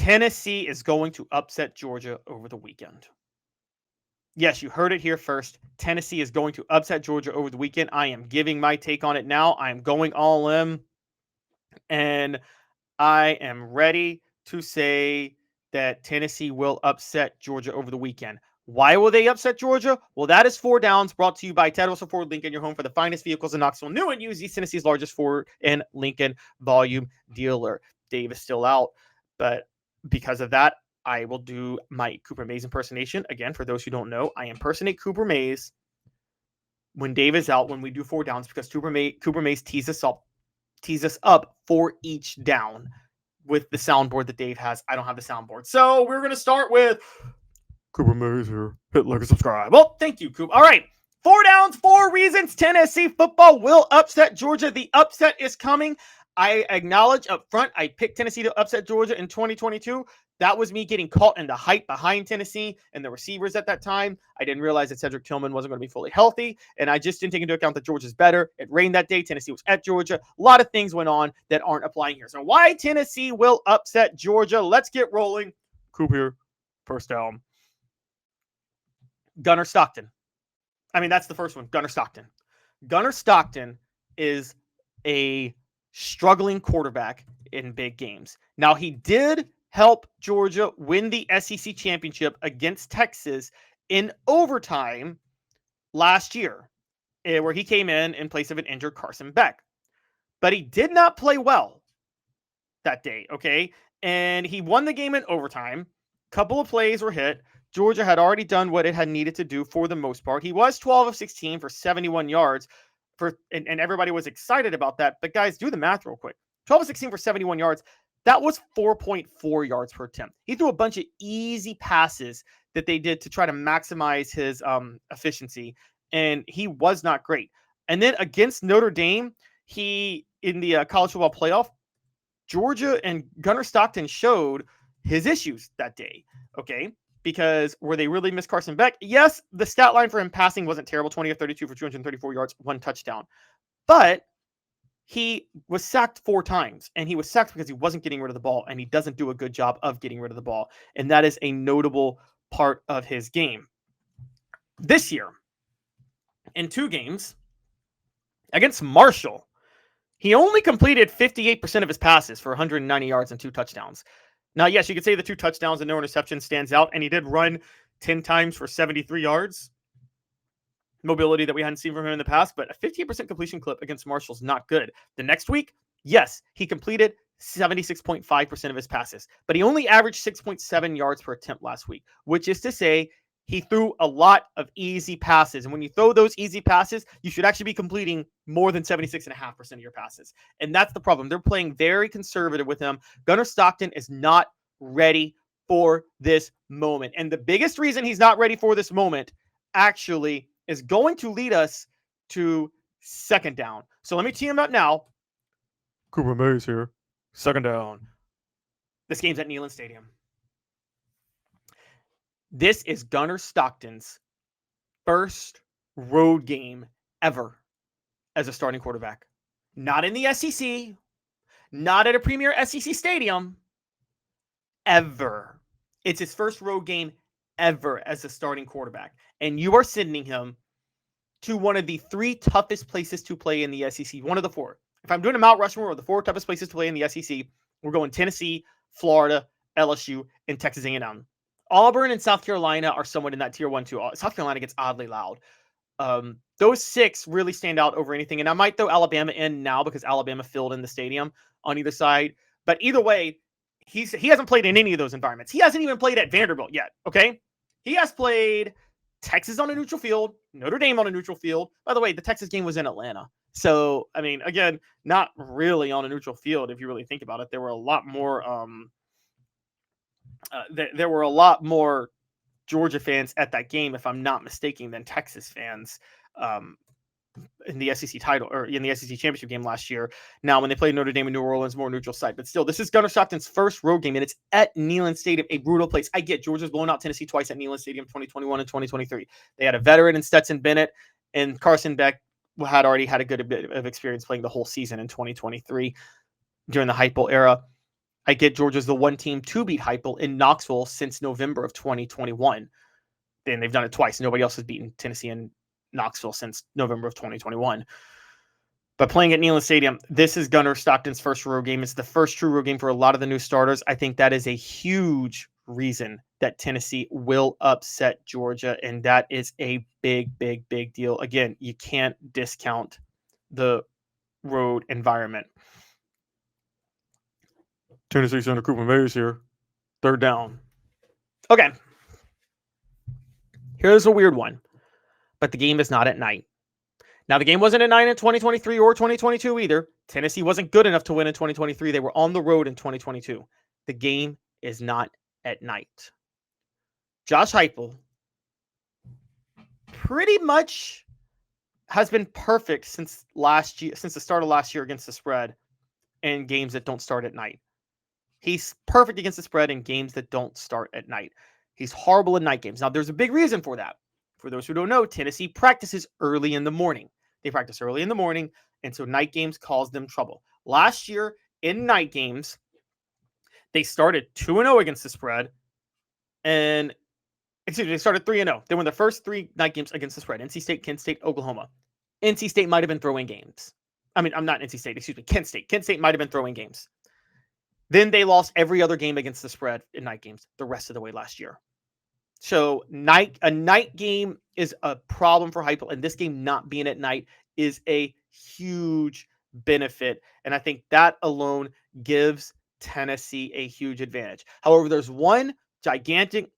Tennessee is going to upset Georgia over the weekend. Yes, you heard it here first. Tennessee is going to upset Georgia over the weekend. I am giving my take on it now. I am going all in. And I am ready to say that Tennessee will upset Georgia over the weekend. Why will they upset Georgia? Well, that is 4 Downs, brought to you by Ted Russell Ford Lincoln, your home for the finest vehicles in Knoxville. New and used, East Tennessee's largest Ford and Lincoln volume dealer. Dave is still out, but because of that, I will do my Cooper Mays impersonation. Again, for those who don't know, I impersonate Cooper Mays when Dave is out, when we do 4 Downs, because Cooper Mays tees us up for each down with the soundboard that Dave has. I don't have the soundboard. So we're going to start with Cooper Mays here. Hit like and subscribe. Well, thank you, Coop. All right. 4 Downs, 4 reasons Tennessee football will upset Georgia. The upset is coming. I acknowledge up front, I picked Tennessee to upset Georgia in 2022. That was me getting caught in the hype behind Tennessee and the receivers at that time. I didn't realize that Cedric Tillman wasn't going to be fully healthy, and I just didn't take into account that Georgia's better. It rained that day. Tennessee was at Georgia. A lot of things went on that aren't applying here. So why Tennessee will upset Georgia? Let's get rolling. Coop here. First down. Gunnar Stockton. I mean, that's the first one. Gunnar Stockton. Gunnar Stockton is a struggling quarterback in big games. Now, he did help Georgia win the SEC championship against Texas in overtime last year, where he came in place of an injured Carson Beck. But he did not play well that day, okay? And he won the game in overtime. Couple of plays were hit. Georgia had already done what it had needed to do for the most part. He was 12 of 16 for 71 yards, and everybody was excited about that. But guys, do the math real quick. 12 of 16 for 71 yards. That was 4.4 yards per attempt. He threw a bunch of easy passes that they did to try to maximize his efficiency, and he was not great. And then against Notre Dame, in the college football playoff, Georgia and Gunnar Stockton showed his issues that day, okay? Because where they really missed Carson Beck, yes, the stat line for him passing wasn't terrible, 20 of 32 for 234 yards, 1 touchdown. But he was sacked 4 times, and he was sacked because he wasn't getting rid of the ball, and he doesn't do a good job of getting rid of the ball. And that is a notable part of his game. This year, in 2 games, against Marshall, he only completed 58% of his passes for 190 yards and 2 touchdowns. Now, yes, you could say the 2 touchdowns and no interception stands out, and he did run 10 times for 73 yards. Mobility that we hadn't seen from him in the past, but a 58% completion clip against Marshall's not good. The next week, yes, he completed 76.5% of his passes, but he only averaged 6.7 yards per attempt last week, which is to say he threw a lot of easy passes. And when you throw those easy passes, you should actually be completing more than 76.5% of your passes. And that's the problem. They're playing very conservative with him. Gunnar Stockton is not ready for this moment. And the biggest reason he's not ready for this moment actually is going to lead us to second down. So let me tee him up now. Cooper Mays here. Second down. This game's at Neyland Stadium. This is Gunnar Stockton's first road game ever as a starting quarterback. Not in the SEC, not at a premier SEC stadium, ever. It's his first road game ever as a starting quarterback. And you are sending him to one of the 3 toughest places to play in the SEC. One of the 4. If I'm doing a Mount Rushmore of the 4 toughest places to play in the SEC, we're going Tennessee, Florida, LSU, and Texas A&M. Auburn and South Carolina are somewhat in that tier 1, 2. South Carolina gets oddly loud. Those 6 really stand out over anything. And I might throw Alabama in now because Alabama filled in the stadium on either side. But either way, he hasn't played in any of those environments. He hasn't even played at Vanderbilt yet, okay? He has played Texas on a neutral field, Notre Dame on a neutral field. By the way, the Texas game was in Atlanta. So, I mean, again, not really on a neutral field if you really think about it. There were a lot more there were a lot more Georgia fans at that game, if I'm not mistaken, than Texas fans in the SEC title or in the SEC championship game last year. Now, when they played Notre Dame in New Orleans, more neutral site, but still, this is Gunnar Stockton's first road game, and it's at Neyland Stadium, a brutal place. I get Georgia's blown out Tennessee twice at Neyland Stadium, 2021 and 2023. They had a veteran in Stetson Bennett, and Carson Beck had already had a good bit of experience playing the whole season in 2023 during the Hype Bowl era. I get Georgia's the one team to beat Heupel in Knoxville since November of 2021. And they've done it twice. Nobody else has beaten Tennessee in Knoxville since November of 2021. But playing at Neyland Stadium, this is Gunnar Stockton's first road game. It's the first true road game for a lot of the new starters. I think that is a huge reason that Tennessee will upset Georgia, and that is a big, big, big deal. Again, you can't discount the road environment. Tennessee Center Cooper Mays here. Third down. Okay. Here's a weird one, but the game is not at night. Now, the game wasn't at night in 2023 or 2022 either. Tennessee wasn't good enough to win in 2023. They were on the road in 2022. The game is not at night. Josh Heupel pretty much has been perfect since last year, since the start of last year against the spread in games that don't start at night. He's perfect against the spread in games that don't start at night. He's horrible in night games. Now, there's a big reason for that. For those who don't know, Tennessee practices early in the morning. They practice early in the morning, and so night games cause them trouble. Last year, in night games, they started 2-0 against the spread, and they started 3-0. They won the first 3 night games against the spread: NC State, Kent State, Oklahoma. NC State might have been throwing games. I'm not NC State, excuse me, Kent State. Kent State might have been throwing games. Then they lost every other game against the spread in night games the rest of the way last year. So a night game is a problem for Heupel, and this game not being at night is a huge benefit. And I think that alone gives Tennessee a huge advantage. However, there's one gigantic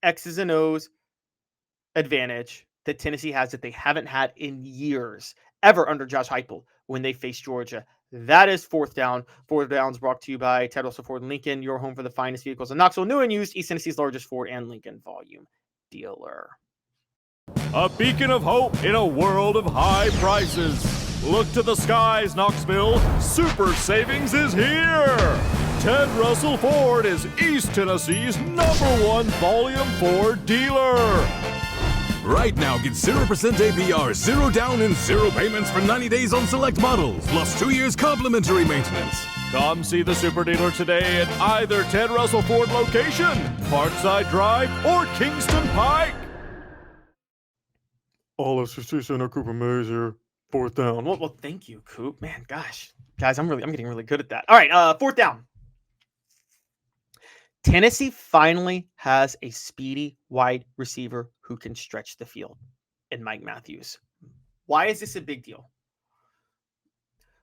X's and O's advantage that Tennessee has that they haven't had in years, ever under Josh Heupel when they face Georgia. That is fourth down. Fourth down is brought to you by Ted Russell Ford and Lincoln, your home for the finest vehicles in Knoxville, new and used, East Tennessee's largest Ford and Lincoln volume dealer. A beacon of hope in a world of high prices. Look to the skies, Knoxville. Super Savings is here. Ted Russell Ford is East Tennessee's #1 volume Ford dealer. Right now, get 0% APR, 0 down, and 0 payments for 90 days on select models, plus 2 years complimentary maintenance. Come see the super dealer today at either Ted Russell Ford location, Parkside Drive, or Kingston Pike. All SEC Center Cooper Mays here. Fourth down. Well, thank you, Coop. Man, gosh. Guys, I'm getting really good at that. All right, fourth down. Tennessee finally has a speedy wide receiver who can stretch the field in Mike Matthews. Why is this a big deal?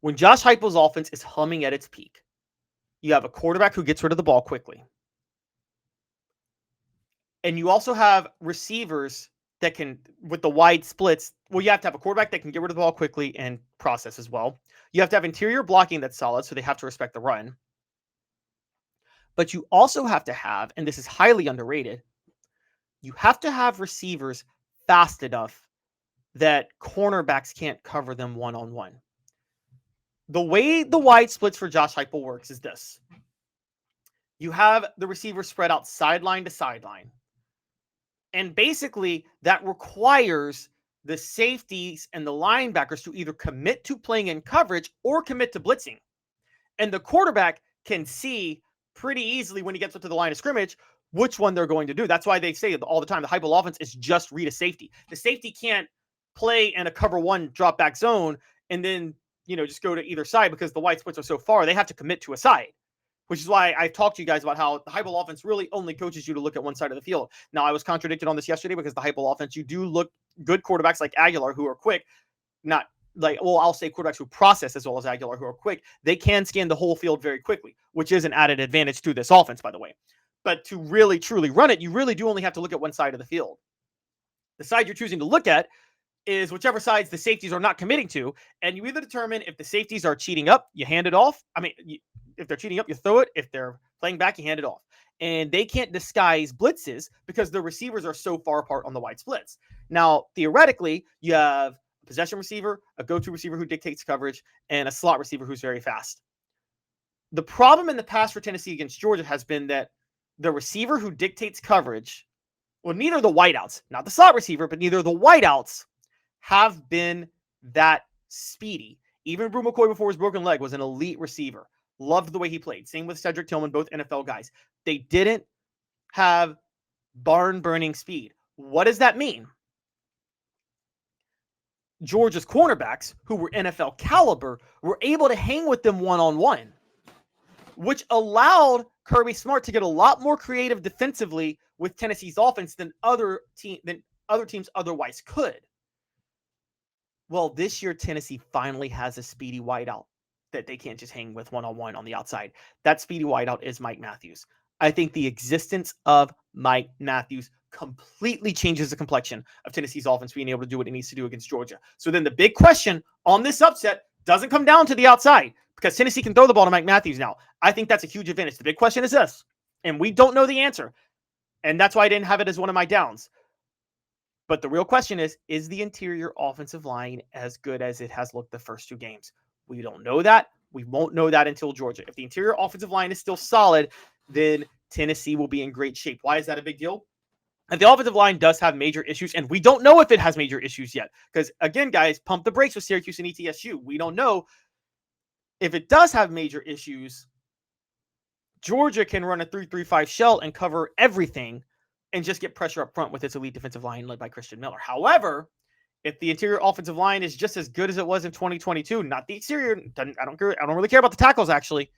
When Josh Heupel's offense is humming at its peak, you have a quarterback who gets rid of the ball quickly. And you also have receivers that can, with the wide splits, well, you have to have a quarterback that can get rid of the ball quickly and process as well. You have to have interior blocking that's solid, so they have to respect the run. But you also have to have, and this is highly underrated, you have to have receivers fast enough that cornerbacks can't cover them one-on-one. The way the wide splits for Josh Heupel works is this. You have the receiver spread out sideline to sideline. And basically, that requires the safeties and the linebackers to either commit to playing in coverage or commit to blitzing. And the quarterback can see pretty easily when he gets up to the line of scrimmage which one they're going to do. That's why they say all the time the Heupel offense is just read a safety. The safety can't play in a cover one drop back zone and then, just go to either side because the wide splits are so far. They have to commit to a side, which is why I've talked to you guys about how the Heupel offense really only coaches you to look at one side of the field. Now, I was contradicted on this yesterday because the Heupel offense, you do look good quarterbacks like Aguilar who are quick, not like, well, I'll say quarterbacks who process as well as Aguilar who are quick. They can scan the whole field very quickly, which is an added advantage to this offense, by the way. But to really, truly run it, you really do only have to look at one side of the field. The side you're choosing to look at is whichever sides the safeties are not committing to, and you either determine if the safeties are cheating up, you hand it off. If they're cheating up, you throw it. If they're playing back, you hand it off. And they can't disguise blitzes because the receivers are so far apart on the wide splits. Now, theoretically, you have a possession receiver, a go-to receiver who dictates coverage, and a slot receiver who's very fast. The problem in the past for Tennessee against Georgia has been that the receiver who dictates coverage, well, neither the wideouts, not the slot receiver, but neither the wideouts have been that speedy. Even Brew McCoy before his broken leg was an elite receiver. Loved the way he played. Same with Cedric Tillman, both NFL guys. They didn't have barn-burning speed. What does that mean? Georgia's cornerbacks, who were NFL caliber, were able to hang with them one-on-one, which allowed Kirby Smart to get a lot more creative defensively with Tennessee's offense than other teams otherwise could. Well, this year, Tennessee finally has a speedy wideout that they can't just hang with one-on-one on the outside. That speedy wideout is Mike Matthews. I think the existence of Mike Matthews completely changes the complexion of Tennessee's offense being able to do what it needs to do against Georgia. So then the big question on this upset doesn't come down to the outside, because Tennessee can throw the ball to Mike Matthews now. I think that's a huge advantage. The big question is this, and we don't know the answer, and that's why I didn't have it as one of my downs. But the real question is the interior offensive line as good as it has looked the first two games? We don't know that. We won't know that until Georgia. If the interior offensive line is still solid, then Tennessee will be in great shape. Why is that a big deal? And the offensive line does have major issues, and we don't know if it has major issues yet. Because, again, guys, pump the brakes with Syracuse and ETSU. We don't know. If it does have major issues, Georgia can run a 3-3-5 shell and cover everything and just get pressure up front with its elite defensive line led by Christian Miller. However, if the interior offensive line is just as good as it was in 2022, not the exterior, I don't really care about the tackles, actually.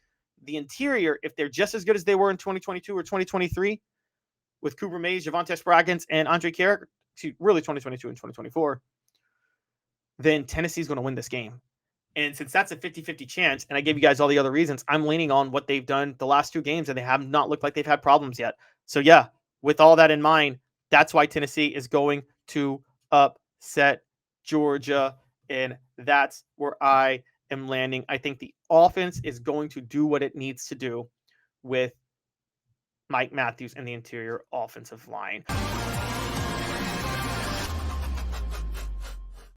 The interior, if they're just as good as they were in 2022 or 2023, with Cooper Mays, Javonte Spraggins, and Andre Carrick, really 2022 and 2024, then Tennessee's going to win this game. And since that's a 50-50 chance, and I gave you guys all the other reasons, I'm leaning on what they've done the last two games, and they have not looked like they've had problems yet. So, yeah, with all that in mind, that's why Tennessee is going to upset Georgia, and that's where I am landing. I think the offense is going to do what it needs to do with Mike Matthews and the interior offensive line.